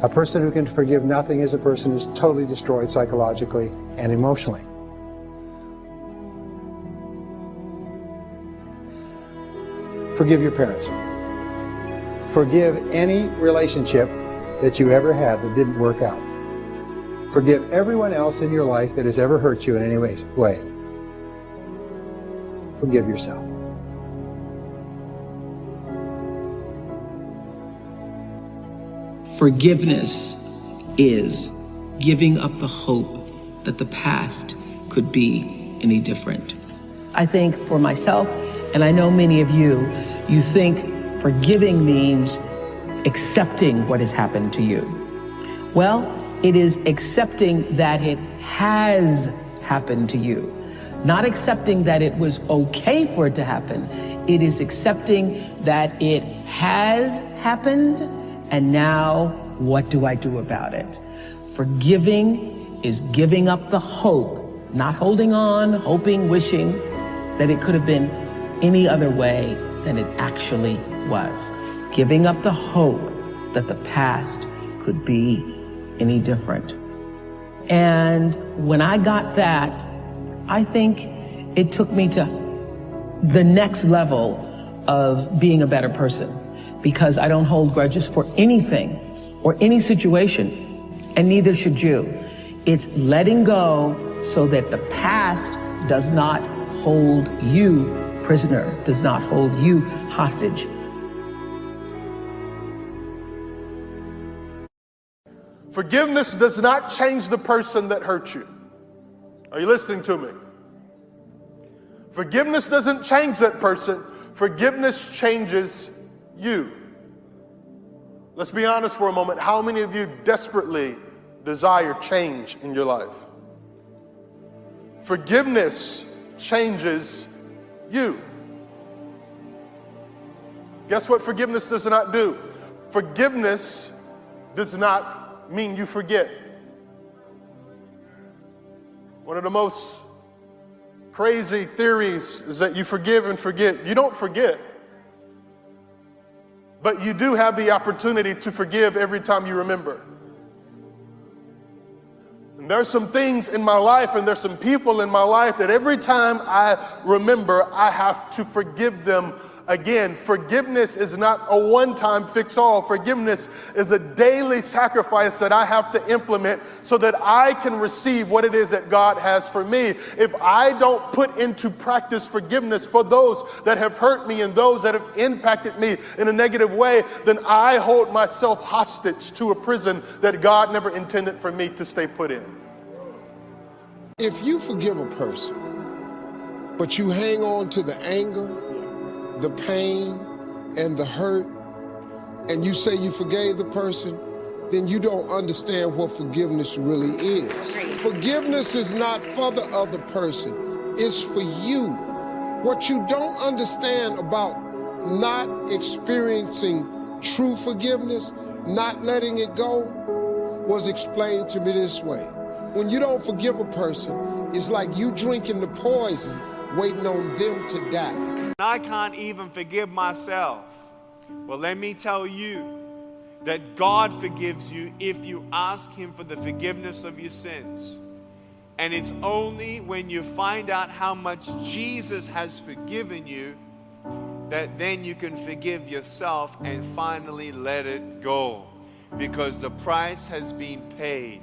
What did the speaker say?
A person who can forgive nothing is a person who's totally destroyed psychologically and emotionally. Forgive your parents. Forgive any relationship that you ever had that didn't work out. Forgive everyone else in your life that has ever hurt you in any way. Forgive yourself. Forgiveness is giving up the hope that the past could be any different. I think for myself, and I know many of you, you think forgiving means accepting what has happened to you. Well, it is accepting that it has happened to you. Not accepting that it was okay for it to happen. It is accepting that it has happened, and now what do I do about it? Forgiving is giving up the hope, not holding on, hoping, wishing that it could have been any other way than it actually was. Giving up the hope that the past could be any different. And when I got that, I think it took me to the next level of being a better person, because I don't hold grudges for anything or any situation, and neither should you. It's letting go so that the past does not hold you prisoner, does not hold you hostage. Forgiveness does not change the person that hurt you. Are you listening to me? Forgiveness doesn't change that person. Forgiveness changes you. Let's be honest for a moment. How many of you desperately desire change in your life? Forgiveness changes you. Guess what forgiveness does not do? Forgiveness does not mean you forget. One of the most crazy theories is that you forgive and forget. You don't forget, but you do have the opportunity to forgive every time you remember. And there's some things in my life and there's some people in my life that every time I remember, I have to forgive them again. Forgiveness is not a one-time fix-all. Forgiveness is a daily sacrifice that I have to implement so that I can receive what it is that God has for me. If I don't put into practice forgiveness for those that have hurt me and those that have impacted me in a negative way, then I hold myself hostage to a prison that God never intended for me to stay put in. If you forgive a person, but you hang on to the anger, the pain, and the hurt, and you say you forgave the person, then you don't understand what forgiveness really is. Forgiveness is not for the other person, it's for you. What you don't understand about not experiencing true forgiveness, not letting it go, was explained to me this way. When you don't forgive a person, it's like you drinking the poison, waiting on them to die. I can't even forgive myself. Well, let me tell you that God forgives you if you ask Him for the forgiveness of your sins. And it's only when you find out how much Jesus has forgiven you that then you can forgive yourself and finally let it go. Because the price has been paid.